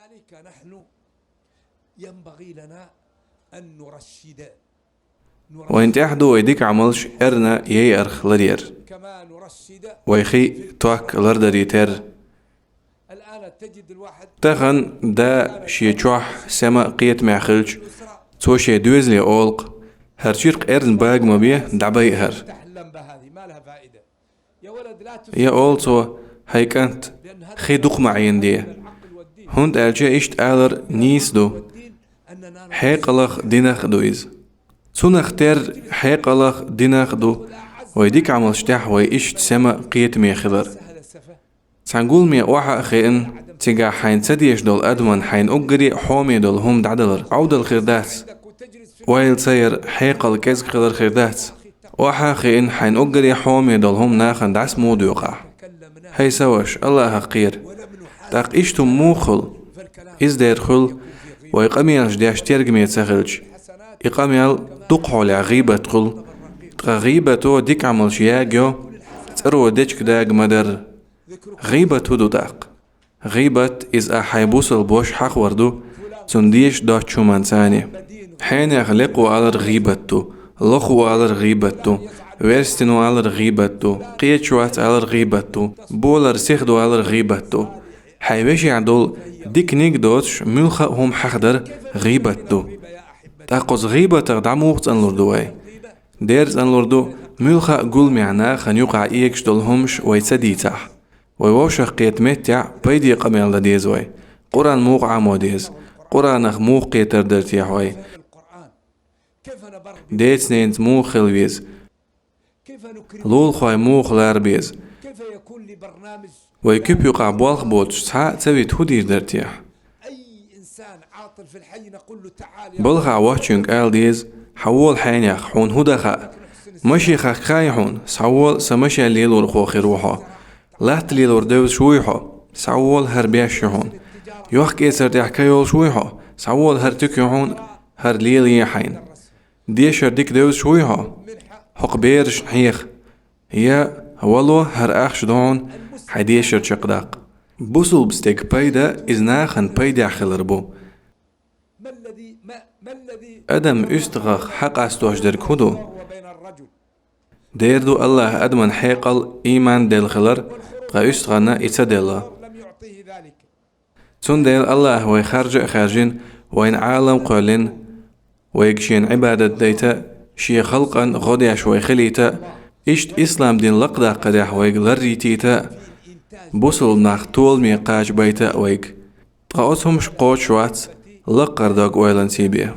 لذلك نحن ينبغي لنا أن نرشد وانت احدو ويديك عملش ارنا يي ارخ لدير كما نرشد. ويخي توك لردري تر الآن تجد الواحد تخن دا شي تشوح سما قيت معخلج تو شي دوزلي اولق هرشيرق ارن باق مبيه دعبي هر تحلم بهذه ما لها فائدة يا ولد لا يا اولتو هيك انت خي دوق معين دي هند الجا اشت آلر نيس دو حيقلخ دينخ دويز سونخ تر حيقلخ دينخ دو ويديك عمل شتاح ويشت سما قيت ميخضر سنقول مي اوحا خيئن تيجا حين تديش دول ادمن حين اقري حومي دول هم دعدلر عود الخيردات ويل سير حيقل كيزك خضر خيردات اوحا خيئن حين اقري حومي دول هم ناخن دعس مود يوقع هاي سوش الله حقير تاق اشتم موخل ازدير خل ويقاميال جداش ترقمي تسخلج إقاميال تقحو لغيبة خل غيبة ديك عمل شياجو ترو ديك داق مدر غيبة دو داق غيبة إز أحيبوس البوش حق وردو تنديش دا تشومان ثاني حين يخلقوا على غيبتو لخوا على غيبتو ويرستنو على غيبتو قيتشوات على غيبتو بولر سيخدو على غيبتو حيوش يعدول ديك نيك دوتش ملخا هم حقدر غيبتو تاقوز غيبة تغدعموغت انلردوي ديرز انلردو ملخا قول معنا خان يقع ايكش دولهمش ويتسديتح ويوشخ قيت متع بيدي قميل لديزوي قرآن موقع موديز قرآن موق قيتر درتيحوي ديت سنينت مو خلويز لول خواي مو خلاربيز كيف يكون لبرنامج ويكيب يقع بالخ بوتش تحا تسوي تهديش درتيح أي إنسان عاطل في الحي نقول له تعال بلغا واتشنك آل ديز حول حينيخ حون هدخا مشي خاك خايحون سحول سمشي الليلور خوخي روحا لحت ليلور دوز شويحا سحول هربيش شحون يوخ كيسر تحكيول شويحا سحول هرتكيحون هر ليل يحين ديشر ديك دوز شويحا حق بيرش حيخ يا هولو هر اخش دون حديشر شقداق بوصل بستيك بايدا إزناخن بايدا خلربو ما الذي أدم استغاق حق استوش در كودو وبين الرجل ديردو الله أدمن حيقل إيمان دل خلر غا استغانا إتسدلا لم يعطيه ذلك تون ديل الله ويخرج خارجين وين عالم قولين ويكشين عبادة ديتا شي خلقا غديش ويخليتا إشت إسلام دين لقدا قداح ويك لريتيتا بوصل ناخ طول ميقاج بيتا ويك تقاوتهمش قوت شوات لقرداق ويلان سيبيه